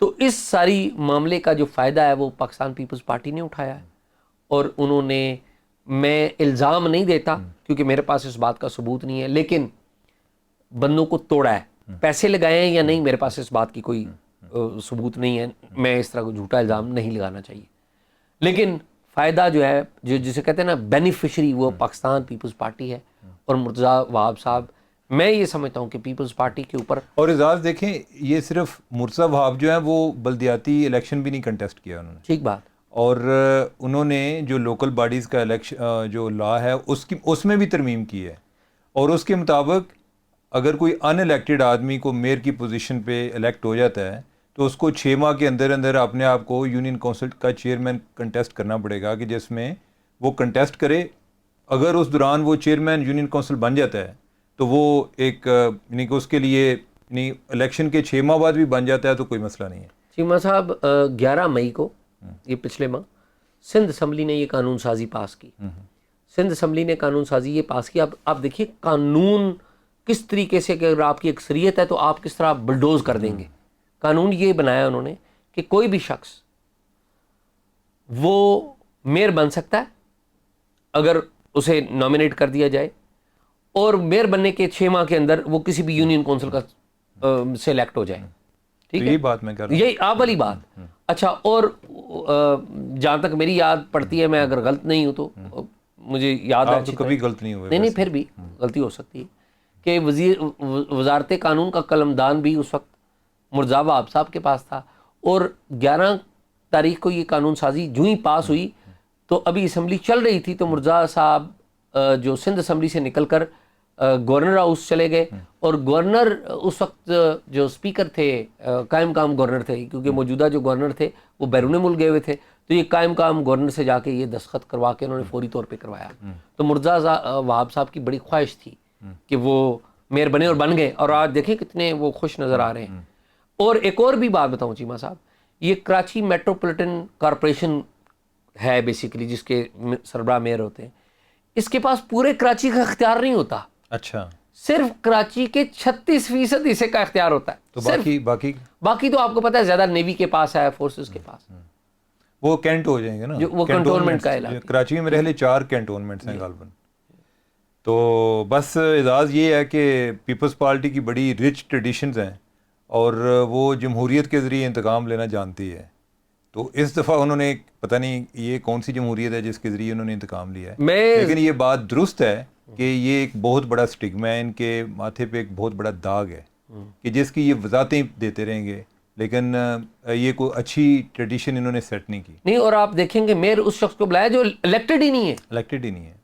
تو اس ساری معاملے کا جو فائدہ ہے وہ پاکستان پیپلز پارٹی نے اٹھایا ہے، اور انہوں نے، میں الزام نہیں دیتا کیونکہ میرے پاس اس بات کا ثبوت نہیں ہے، لیکن بندوں کو توڑا ہے، پیسے لگائے ہیں یا نہیں میرے پاس اس بات کی کوئی ثبوت نہیں ہے، میں اس طرح کو جھوٹا الزام نہیں لگانا چاہیے، لیکن فائدہ جو ہے، جو جسے کہتے ہیں نا بینیفیشری، وہ پاکستان پیپلز پارٹی ہے، اور مرتضیٰ وہاب صاحب، میں یہ سمجھتا ہوں کہ پیپلز پارٹی کے اوپر، اور اعزاز دیکھیں یہ صرف مرتضیٰ وہاب جو ہیں وہ بلدیاتی الیکشن بھی نہیں کنٹیسٹ کیا انہوں نے، ٹھیک بات، اور انہوں نے جو لوکل باڈیز کا الیکشن جو لا ہے اس میں بھی ترمیم کی ہے، اور اس کے مطابق اگر کوئی ان الیکٹڈ آدمی کو میئر کی پوزیشن پہ الیکٹ ہو جاتا ہے تو اس کو 6 ماہ کے اندر اندر اپنے آپ کو یونین کونسل کا چیئرمین کنٹیسٹ کرنا پڑے گا، کہ جس میں وہ کنٹیسٹ کرے، اگر اس دوران وہ چیئرمین یونین کونسل بن جاتا ہے تو وہ ایک یعنی کہ اس کے لیے یعنی الیکشن کے 6 ماہ بعد بھی بن جاتا ہے تو کوئی مسئلہ نہیں ہے۔ چیمہ صاحب 11 مئی کو، یہ پچھلے ماہ، سندھ اسمبلی نے یہ قانون سازی پاس کی، سندھ اسمبلی نے قانون سازی یہ پاس کی۔ اب آپ دیکھیے قانون کس طریقے سے، کہ اگر آپ کی اکثریت ہے تو آپ کس طرح بلڈوز کر دیں گے۔ قانون یہ بنایا انہوں نے کہ کوئی بھی شخص وہ میئر بن سکتا ہے اگر اسے نامینیٹ کر دیا جائے، اور میئر بننے کے 6 ماہ کے اندر وہ کسی بھی یونین کونسل کا سے الیکٹ ہو جائے، ٹھیک ہے، یہی بات میں کر رہا ہوں، یہی آپ والی بات۔ اچھا، اور جہاں تک میری یاد پڑتی ہے، میں اگر غلط نہیں ہوں تو مجھے یاد ہے، آپ تو کبھی غلط نہیں ہوئے، نہیں پھر بھی غلطی ہو سکتی ہے، کہ وزارت قانون کا قلمدان بھی اس وقت مرتضیٰ وہاب صاحب کے پاس تھا، اور 11 تاریخ کو یہ قانون سازی جو ہی پاس ہوئی تو ابھی اسمبلی چل رہی تھی، تو مرتضیٰ صاحب جو سندھ اسمبلی سے نکل کر گورنر ہاؤس چلے گئے، اور گورنر اس وقت جو اسپیکر تھے، قائم قام گورنر تھے، کیونکہ موجودہ جو گورنر تھے وہ بیرون ملک گئے ہوئے تھے، تو یہ قائم قام گورنر سے جا کے یہ دستخط کروا کے انہوں نے فوری طور پہ کروایا۔ تو مرتضیٰ وہاب صاحب کی بڑی خواہش تھی کہ وہ میئر بنے، اور بن گئے، اور آج دیکھیں کتنے وہ خوش نظر آ رہے ہیں۔ اور ایک اور بھی بات بتاؤں چیمہ صاحب، یہ کراچی میٹروپولیٹن کارپوریشن ہے بیسیکلی، جس کے سربراہ میئر ہوتے ہیں، اس کے پاس پورے کراچی کا اختیار نہیں ہوتا، اچھا، صرف کراچی کے 36% حصے کا اختیار ہوتا ہے، تو صرف۔ باقی تو آپ کو پتہ ہے زیادہ نیوی کے پاس ہے، فورسز کے پاس، وہ کینٹ ہو جائیں گے نا، وہ کنٹونمنٹ کا علاقہ۔ کراچی میں میرے خیال 4 کینٹونمنٹس ہیں غالباً۔ تو بس اعزاز یہ ہے کہ پیپلز پارٹی کی بڑی رچ ٹریڈیشنز ہیں، اور وہ جمہوریت کے ذریعے انتقام لینا جانتی ہے، تو اس دفعہ انہوں نے، پتہ نہیں یہ کون سی جمہوریت ہے جس کے ذریعے انہوں نے انتقام لیا ہے، لیکن یہ بات درست ہے کہ یہ ایک بہت بڑا سٹگما ہے، ان کے ماتھے پہ ایک بہت بڑا داغ ہے، کہ جس کی یہ وضاحتیں دیتے رہیں گے، لیکن یہ کوئی اچھی ٹریڈیشن انہوں نے سیٹ نہیں کی، نہیں۔ اور آپ دیکھیں گے میئر اس شخص کو بلایا جو الیکٹڈ ہی نہیں ہے، الیکٹڈ ہی نہیں ہے۔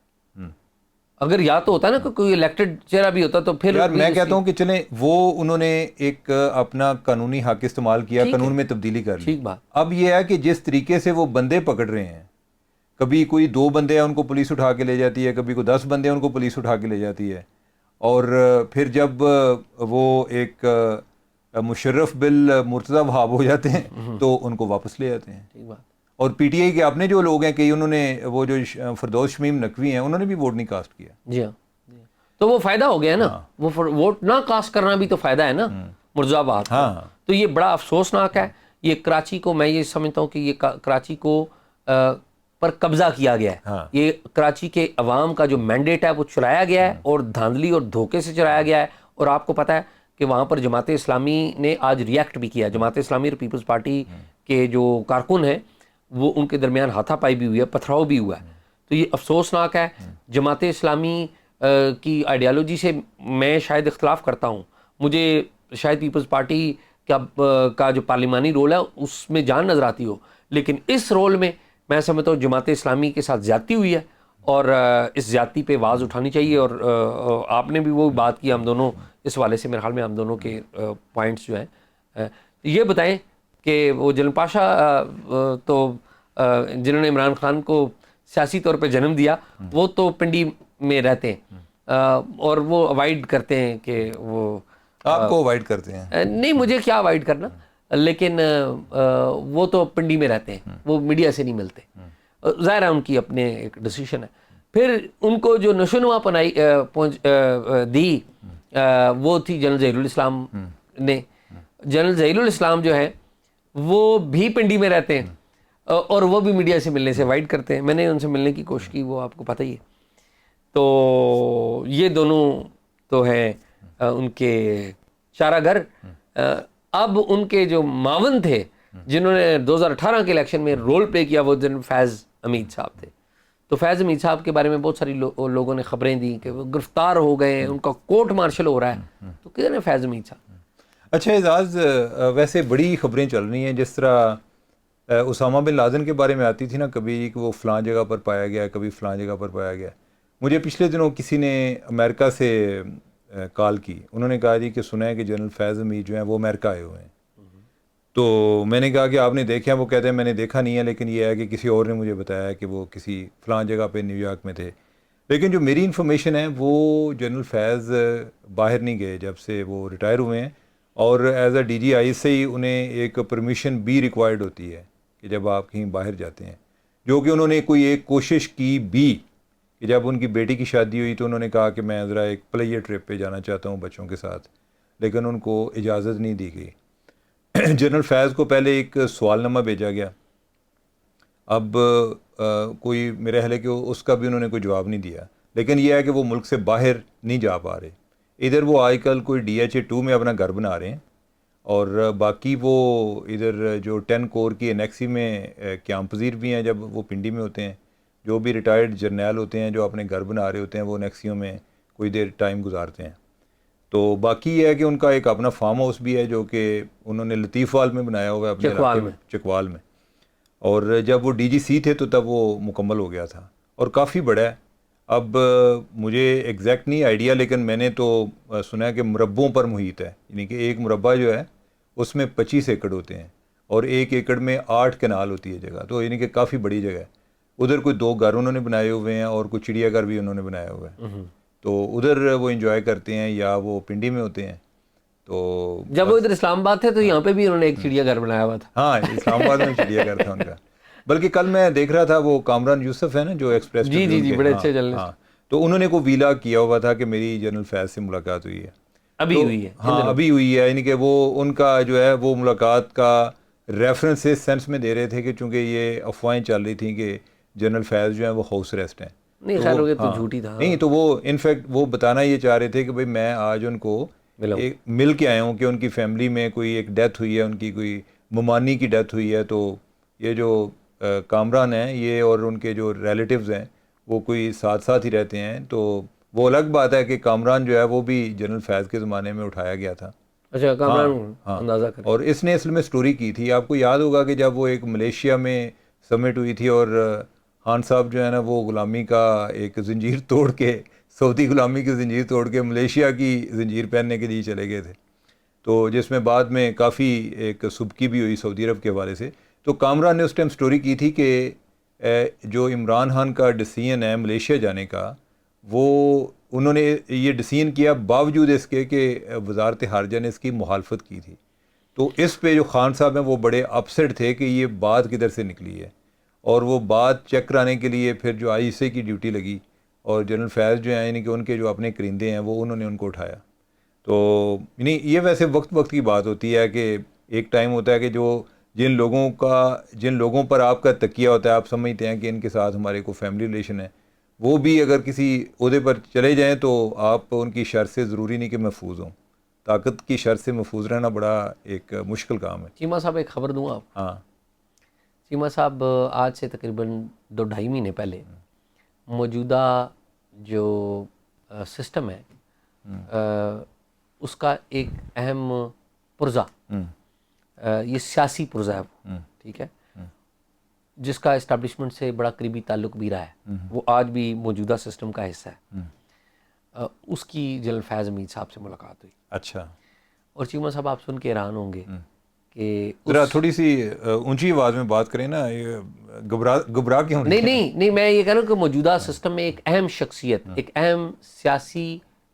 اگر یا تو ہوتا نا کہ کوئی الیکٹڈ چہرہ بھی ہوتا تو پھر یار میں کہتا ہوں کہ چلیں، وہ انہوں نے ایک اپنا قانونی حق استعمال کیا، قانون میں تبدیلی کر لی، ٹھیک بات۔ اب یہ ہے کہ جس طریقے سے وہ بندے پکڑ رہے ہیں، کبھی کوئی 2 بندے ہیں ان کو پولیس اٹھا کے لے جاتی ہے، کبھی کوئی 10 بندے ہیں ان کو پولیس اٹھا کے لے جاتی ہے، اور پھر جب وہ ایک مشرف بل مرتضیٰ وہاب ہو جاتے ہیں تو ان کو واپس لے جاتے ہیں۔ ٹھیک بات۔ اور پی ٹی آئی کے اپنے جو لوگ ہیں کہ انہوں نے، وہ جو فردوس شمیم نقوی ہیں، انہوں نے بھی ووٹ نہیں کاسٹ کیا۔ جی ہاں، تو وہ فائدہ ہو گیا نا، وہ ووٹ نہ کاسٹ کرنا بھی تو فائدہ ہے نا مرتضیٰ وہاب کو۔ تو یہ بڑا افسوسناک ہے، یہ کراچی کو، میں یہ سمجھتا ہوں کہ یہ کراچی کو پر قبضہ کیا گیا ہے، یہ کراچی کے عوام کا جو مینڈیٹ ہے وہ چلایا گیا ہے، اور دھاندلی اور دھوکے سے چلایا گیا ہے۔ اور آپ کو پتہ ہے کہ وہاں پر جماعت اسلامی نے آج ریئیکٹ بھی کیا، جماعت اسلامی اور پیپلز پارٹی کے جو کارکن ہیں وہ ان کے درمیان ہاتھا پائی بھی ہوئی ہے، پتھراؤ بھی ہوا ہے۔ تو یہ افسوسناک ہے۔ جماعت اسلامی کی آئیڈیالوجی سے میں شاید اختلاف کرتا ہوں، مجھے شاید پیپلز پارٹی کا جو پارلیمانی رول ہے اس میں جان نظر آتی ہو، لیکن اس رول میں میں سمجھتا ہوں جماعت اسلامی کے ساتھ زیادتی ہوئی ہے، اور اس زیادتی پہ آواز اٹھانی چاہیے۔ اور آپ نے بھی وہ بات کی، ہم دونوں اس حوالے سے میرے خیال میں ہم دونوں کے پوائنٹس جو ہیں، یہ بتائیں کہ وہ جلن پاشا تو جنہوں نے عمران خان کو سیاسی طور پہ جنم دیا، وہ تو پنڈی میں رہتے ہیں، اور وہ اوائڈ کرتے ہیں کہ وہ آپ کو اوائڈ کرتے ہیں؟ نہیں، مجھے کیا اوائڈ کرنا، لیکن وہ تو پنڈی میں رہتے ہیں، وہ میڈیا سے نہیں ملتے، ظاہر ہے ان کی اپنے ایک ڈیسیشن ہے۔ پھر ان کو جو نشوونما دی وہ تھی جنرل ظہیر الاسلام نے۔ جنرل ظہیر الاسلام جو ہے وہ بھی پنڈی میں رہتے ہیں اور وہ بھی میڈیا سے ملنے سے اوائڈ کرتے ہیں. میں نے ان سے ملنے کی کوشش کی, وہ آپ کو پتہ ہی ہے. تو یہ دونوں تو ہیں ان کے چارہ گر. اب ان کے جو معاون تھے جنہوں نے 2018 کے الیکشن میں رول پلے کیا, وہ جنرل فیض حمید صاحب تھے. تو فیض حمید صاحب کے بارے میں بہت ساری لوگوں نے خبریں دی کہ وہ گرفتار ہو گئے ہیں, ان کا کورٹ مارشل ہو رہا ہے. تو کدھر ہے فیض حمید صاحب؟ اچھا اعزاز, ویسے بڑی خبریں چل رہی ہیں, جس طرح اسامہ بن لادن کے بارے میں آتی تھی نا کبھی کہ وہ فلاں جگہ پر پایا گیا, کبھی فلاں جگہ پر پایا گیا. مجھے پچھلے دنوں کسی نے امریکہ سے کال کی, انہوں نے کہا جی کہ سنا ہے کہ جنرل فیض حمید جو ہیں وہ امریکہ آئے ہوئے ہیں. تو میں نے کہا کہ آپ نے دیکھا ہے؟ وہ کہتے ہیں میں نے دیکھا نہیں ہے, لیکن یہ ہے کہ کسی اور نے مجھے بتایا ہے کہ وہ کسی فلاں جگہ پہ نیو یارک میں تھے. لیکن جو میری انفارمیشن ہے وہ جنرل فیض باہر نہیں گئے جب سے وہ ریٹائر ہوئے ہیں, اور ایز اے ڈی جی آئی سے ہی انہیں ایک پرمیشن بھی ریکوائرڈ ہوتی ہے کہ جب آپ کہیں باہر جاتے ہیں, جو کہ انہوں نے کوئی ایک کوشش کی بھی کہ جب ان کی بیٹی کی شادی ہوئی تو انہوں نے کہا کہ میں ذرا ایک پلیئر ٹرپ پہ جانا چاہتا ہوں بچوں کے ساتھ, لیکن ان کو اجازت نہیں دی گئی. جنرل فیض کو پہلے ایک سوال نامہ بھیجا گیا, اب کوئی میرے خیال ہے کہ اس کا بھی انہوں نے کوئی جواب نہیں دیا, لیکن یہ ہے کہ وہ ملک سے باہر نہیں جا پا رہے. ادھر وہ آج کل کوئی DHA-2 میں اپنا گھر بنا رہے ہیں, اور باقی وہ ادھر جو 10 کور کی انیکسی میں قیام پذیر بھی ہیں جب وہ پنڈی میں ہوتے ہیں. جو بھی ریٹائرڈ جرنیل ہوتے ہیں جو اپنے گھر بنا رہے ہوتے ہیں وہ انیکسیوں میں کوئی دیر ٹائم گزارتے ہیں. تو باقی یہ ہے کہ ان کا ایک اپنا فارم ہاؤس بھی ہے جو کہ انہوں نے لطیف وال میں بنایا ہوا ہے اپنے علاقے میں, چکوال میں. اور جب وہ DGC تھے تو تب وہ مکمل ہو گیا تھا اور کافی بڑا ہے. اب مجھے ایگزیکٹ نہیں آئیڈیا, لیکن میں نے تو سنا ہے کہ مربعوں پر محیط ہے, یعنی کہ ایک مربع جو ہے اس میں 25 ایکڑ ہوتے ہیں, اور 1 ایکڑ میں 8 کنال ہوتی ہے جگہ, تو یعنی کہ کافی بڑی جگہ ہے. ادھر کوئی 2 گھر انہوں نے بنائے ہوئے ہیں اور کوئی چڑیا گھر بھی انہوں نے بنایا ہوا ہے. تو ادھر وہ انجوائے کرتے ہیں یا وہ پنڈی میں ہوتے ہیں. تو جب وہ ادھر اسلام آباد تھے تو یہاں پہ بھی انہوں نے ایک چڑیا گھر بنایا ہوا تھا. ہاں, اسلام آباد میں چڑیا گھر تھا ان کا. بلکہ کل میں دیکھ رہا تھا وہ کامران یوسف ہے نا جو ایکسپریس ٹریبیون کے, بڑے اچھے جرنلسٹ, ہاں, تو انہوں نے کوئی ویلا کیا ہوا تھا کہ میری جنرل فیض سے ملاقات ہوئی ہے. ابھی ہوئی ہے. ہاں ابھی ہوئی ہے, یعنی کہ وہ ان کا جو ہے وہ ملاقات کا ریفرنس اس سینس میں دے رہے تھے کہ چونکہ یہ افواہیں چل رہی تھیں کہ جنرل فیض جو ہیں وہ ہاؤس ریسٹ ہیں. نہیں خیر ہو گیا تو جھوٹی تھا. نہیں, تو وہ انفیکٹ وہ بتانا یہ چاہ رہے تھے کہ بھئی میں آج ان کو مل کے آیا ہوں کہ ان کی فیملی میں کوئی ایک ڈیتھ ہوئی ہے, ان کی کوئی ممانی کی ڈیتھ ہوئی ہے. تو یہ جو کامران ہیں یہ اور ان کے جو ریلیٹیوز ہیں وہ کوئی ساتھ ساتھ ہی رہتے ہیں. تو وہ الگ بات ہے کہ کامران جو ہے وہ بھی جنرل فیض کے زمانے میں اٹھایا گیا تھا. اچھا, کامران اندازہ کریں. اور اس نے اصل میں سٹوری کی تھی, آپ کو یاد ہوگا کہ جب وہ ایک ملیشیا میں سمٹ ہوئی تھی اور خان صاحب جو ہے نا وہ غلامی کا ایک زنجیر توڑ کے, سعودی غلامی کی زنجیر توڑ کے ملیشیا کی زنجیر پہننے کے لیے چلے گئے تھے. تو جس میں بعد میں کافی ایک سبکی بھی ہوئی سعودی عرب کے حوالے سے. تو کامران نے اس ٹائم سٹوری کی تھی کہ جو عمران خان کا ڈیسیژن ہے ملیشیا جانے کا, وہ انہوں نے یہ ڈیسیژن کیا باوجود اس کے کہ وزارت خارجہ نے اس کی مخالفت کی تھی. تو اس پہ جو خان صاحب ہیں وہ بڑے اپسیٹ تھے کہ یہ بات کدھر سے نکلی ہے, اور وہ بات چیک کرانے کے لیے پھر جو ICA کی ڈیوٹی لگی, اور جنرل فیض جو ہیں یعنی کہ ان کے جو اپنے کرندے ہیں وہ انہوں نے ان کو اٹھایا. تو یعنی یہ ویسے وقت کی بات ہوتی ہے کہ ایک ٹائم ہوتا ہے کہ جو جن لوگوں پر آپ کا تکیہ ہوتا ہے, آپ سمجھتے ہیں کہ ان کے ساتھ ہمارے کو فیملی ریلیشن ہے, وہ بھی اگر کسی عہدے پر چلے جائیں تو آپ ان کی شر سے ضروری نہیں کہ محفوظ ہوں. طاقت کی شر سے محفوظ رہنا بڑا ایک مشکل کام ہے. چیمہ صاحب ایک خبر دوں آپ. ہاں, چیمہ صاحب آج سے تقریباً 2-2.5 مہینے پہلے موجودہ جو سسٹم ہے اس کا ایک اہم پرزہ, یہ سیاسی پرزہ ہے, ٹھیک ہے, جس کا اسٹیبلشمنٹ سے بڑا قریبی تعلق بھی رہا ہے, وہ آج بھی موجودہ سسٹم کا حصہ ہے. اس کی جنرل فیض حمید صاحب سے ملاقات ہوئی. اچھا. اور چیمہ صاحب آپ سن کے حیران ہوں گے کہ ذرا تھوڑی سی اونچی آواز میں بات کریں نا, گھبراہ کیوں؟ نہیں, میں یہ کہہ رہا ہوں کہ موجودہ سسٹم میں ایک اہم شخصیت, ایک اہم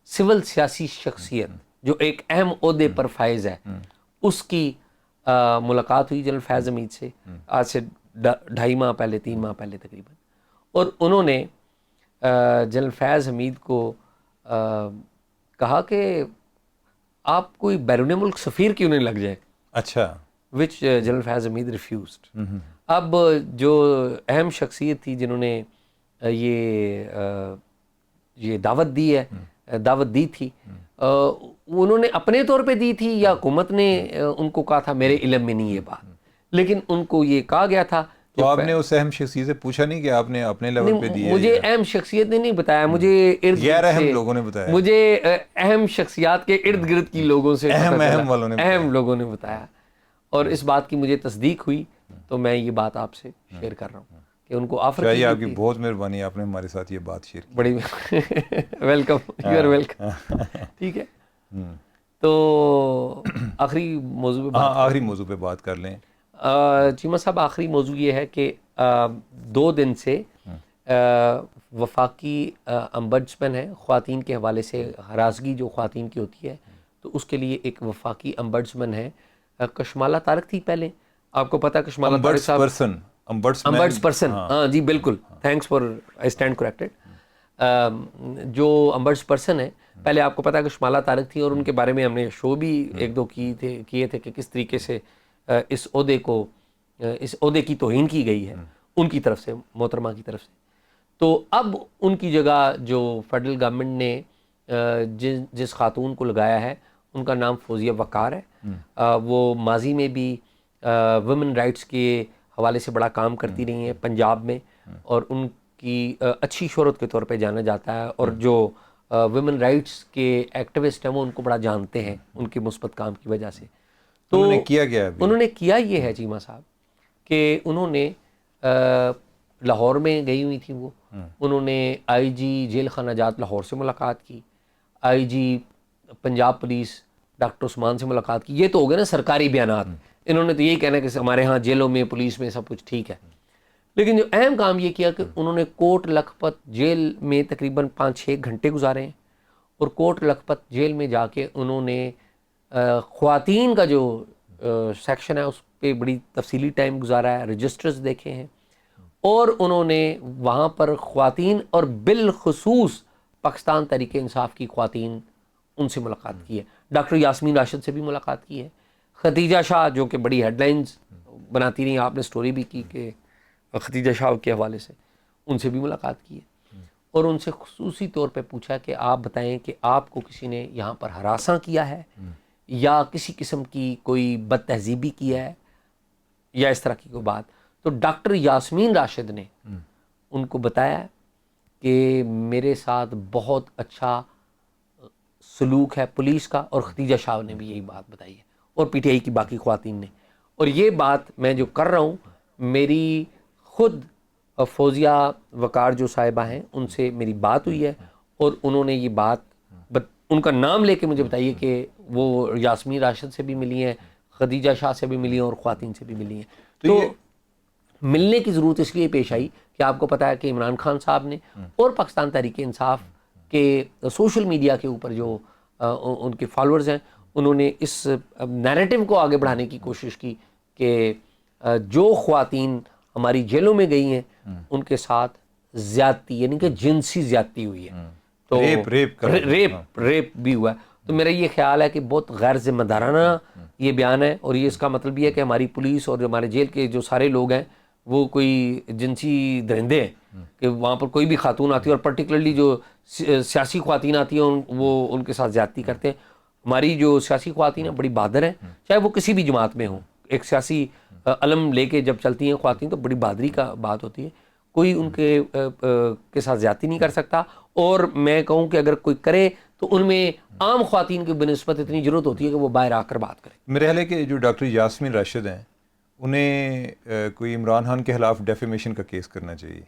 سول سیاسی شخصیت جو ایک اہم عہدے پر فائز ہے, اس کی ملاقات ہوئی جنرل فیض حمید سے آج سے 2.5 ماہ پہلے, 3 ماہ پہلے تقریباً. اور انہوں نے جنرل فیض حمید کو کہا کہ آپ کوئی بیرون ملک سفیر کیوں نہیں لگ جائیں. اچھا. which general Fayyaz Hameed refused. اب جو اہم شخصیت تھی جنہوں نے یہ دعوت دی تھی, انہوں نے اپنے طور پہ دی تھی یا حکومت نے ان کو کہا تھا؟ میرے علم میں نہیں یہ بات, لیکن ان کو یہ کہا گیا تھا. تو آپ نے اس اہم شخصیت سے پوچھا نہیں کہ آپ نے اپنے لیول پہ دی؟ مجھے اہم شخصیت نے نہیں بتایا, مجھے غیر اہم لوگوں نے بتایا, مجھے اہم شخصیات کے ارد گرد کی لوگوں سے, اہم لوگوں نے بتایا, اور اس بات کی مجھے تصدیق ہوئی, تو میں یہ بات آپ سے شیئر کر رہا ہوں کہ ان کو آفر کی. آپ کی بہت مہربانی, آپ نے ہمارے ساتھ یہ بات شیئر کی. بڑی ویلکم, یو آر ویلکم. ٹھیک ہے, تو آخری موضوع پہ بات کر لیں. چیمہ صاحب, آخری موضوع یہ ہے کہ 2 دن سے وفاقی امبڈسمن ہے خواتین کے حوالے سے, ہراسگی جو خواتین کی ہوتی ہے, تو اس کے لیے ایک وفاقی امبڈسمن ہے. کشمالہ طارق تھی پہلے, آپ کو پتا کشمالہ طارق صاحب امبڈس پرسن, ہاں جی بالکل, thanks for I stand corrected. جو امبڈس پرسن ہے, پہلے آپ کو پتا کہ کشمالہ طارق تھی, اور ان کے بارے میں ہم نے شو بھی 1-2 کیے تھے کہ کس طریقے سے اس عہدے کی توہین کی گئی ہے ان کی طرف سے, محترمہ کی طرف سے. تو اب ان کی جگہ جو فیڈرل گورنمنٹ نے جس خاتون کو لگایا ہے, ان کا نام فوزیہ وقار ہے. وہ ماضی میں بھی ویمن رائٹس کے حوالے سے بڑا کام کرتی رہی ہیں پنجاب میں, اور ان کی اچھی شہرت کے طور پہ جانا جاتا ہے, اور جو ویمن رائٹس کے ایکٹیوسٹ ہیں وہ ان کو بڑا جانتے ہیں ان کے مثبت کام کی وجہ سے. تو انہوں نے کیا یہ ہے چیمہ صاحب کہ انہوں نے لاہور میں گئی ہوئی تھی, وہ انہوں نے آئی جی جیل خانہ جات لاہور سے ملاقات کی, آئی جی پنجاب پولیس ڈاکٹر عثمان سے ملاقات کی. یہ تو ہو گئے نا سرکاری بیانات, انہوں نے تو یہی کہنا کہ ہمارے ہاں جیلوں میں پولیس میں سب کچھ ٹھیک ہے. لیکن جو اہم کام یہ کیا کہ انہوں نے کوٹ لکھپت جیل میں تقریباً 5-6 گھنٹے گزارے ہیں, اور کوٹ لکھپت جیل میں جا کے انہوں نے خواتین کا جو سیکشن ہے اس پہ بڑی تفصیلی ٹائم گزارا ہے, رجسٹرز دیکھے ہیں, اور انہوں نے وہاں پر خواتین اور بالخصوص پاکستان تحریک انصاف کی خواتین ان سے ملاقات کی ہے. ڈاکٹر یاسمین راشد سے بھی ملاقات کی ہے, ختیجہ شاہ جو کہ بڑی ہیڈ لائنز بناتی رہی, آپ نے سٹوری بھی کی کہ ختیجہ شاہ کے حوالے سے, ان سے بھی ملاقات کی ہے, اور ان سے خصوصی طور پہ پوچھا کہ آپ بتائیں کہ آپ کو کسی نے یہاں پر ہراساں کیا ہے یا کسی قسم کی کوئی بد تہذیبی کی ہے یا اس طرح کی کوئی بات. تو ڈاکٹر یاسمین راشد نے ان کو بتایا کہ میرے ساتھ بہت اچھا سلوک ہے پولیس کا, اور ختیجہ شاہ نے بھی یہی بات بتائی ہے, اور پی ٹی آئی کی باقی خواتین نے. اور یہ بات میں جو کر رہا ہوں, میری خود فوزیہ وقار جو صاحبہ ہیں ان سے میری بات ہوئی ہے, اور انہوں نے یہ بات ان کا نام لے کے مجھے بتائیے کہ وہ یاسمین راشد سے بھی ملی ہیں, خدیجہ شاہ سے بھی ملی ہیں, اور خواتین سے بھی ملی ہیں. تو ملنے کی ضرورت اس لیے پیش آئی کہ آپ کو پتہ ہے کہ عمران خان صاحب نے اور پاکستان تحریک انصاف کے سوشل میڈیا کے اوپر جو ان کے فالورز ہیں, انہوں نے اس نیریٹو کو آگے بڑھانے کی کوشش کی کہ جو خواتین ہماری جیلوں میں گئی ہیں ان کے ساتھ زیادتی یعنی کہ جنسی زیادتی ہوئی ہے, تو ریپ بھی ہوا ہے. تو میرا یہ خیال ہے کہ بہت غیر ذمہ دارانہ یہ بیان ہے, اور یہ اس کا مطلب یہ ہے کہ ہماری پولیس اور ہمارے جیل کے جو سارے لوگ ہیں وہ کوئی جنسی درندے ہیں کہ وہاں پر کوئی بھی خاتون آتی ہے, اور پرٹیکولرلی جو سیاسی خواتین آتی ہیں وہ ان کے ساتھ زیادتی کرتے ہیں. ہماری جو سیاسی خواتین ہیں بڑی بہادر ہیں, چاہے وہ کسی بھی جماعت میں ہوں, ایک سیاسی علم لے کے جب چلتی ہیں خواتین تو بڑی بہادری کا بات ہوتی ہے, کوئی ان کے ساتھ زیادتی نہیں کر سکتا. اور میں کہوں کہ اگر کوئی کرے تو ان میں عام خواتین کی بنسبت اتنی ضرورت ہوتی ہے کہ وہ باہر آ کر بات کرے. میرے خیال ہے کہ جو ڈاکٹر یاسمین راشد ہیں انہیں کوئی عمران خان کے خلاف ڈیفیمیشن کا کیس کرنا چاہیے.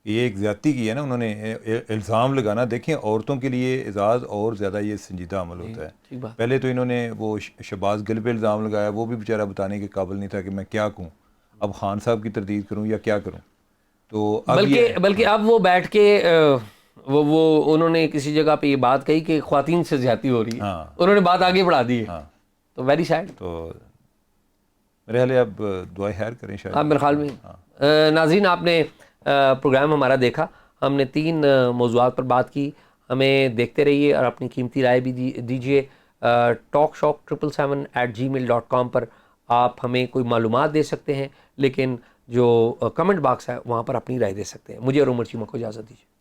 یہ ایک زیادتی کی ہے نا, انہوں نے الزام لگانا. دیکھیں عورتوں کے لیے اعزاز اور زیادہ یہ سنجیدہ عمل ہوتا ہے. پہلے تو انہوں نے وہ شہباز گل پہ الزام لگایا, وہ بھی بیچارہ بتانے کے قابل نہیں تھا کہ میں کیا کہوں, اب خان صاحب کی تردید کروں یا کیا کروں. تو بلکہ اب وہ بیٹھ کے وہ انہوں نے کسی جگہ پہ یہ بات کہی کہ خواتین سے زیادتی ہو رہی ہے, انہوں نے بات آگے بڑھا دی ہے. تو ویری سیڈ. تو میرے خیال ہے اب دعائیں خیر کریں شاید. ہاں میرے خیال میں. ناظرین آپ نے پروگرام ہمارا دیکھا, ہم نے 3 موضوعات پر بات کی. ہمیں دیکھتے رہیے اور اپنی قیمتی رائے بھی دیجیے. talkshock777@gmail.com پر آپ ہمیں کوئی معلومات دے سکتے ہیں، لیکن جو کمنٹ باکس ہے وہاں پر اپنی رائے دے سکتے ہیں۔ مجھے اور عمر چیمہ کو اجازت دیجیے۔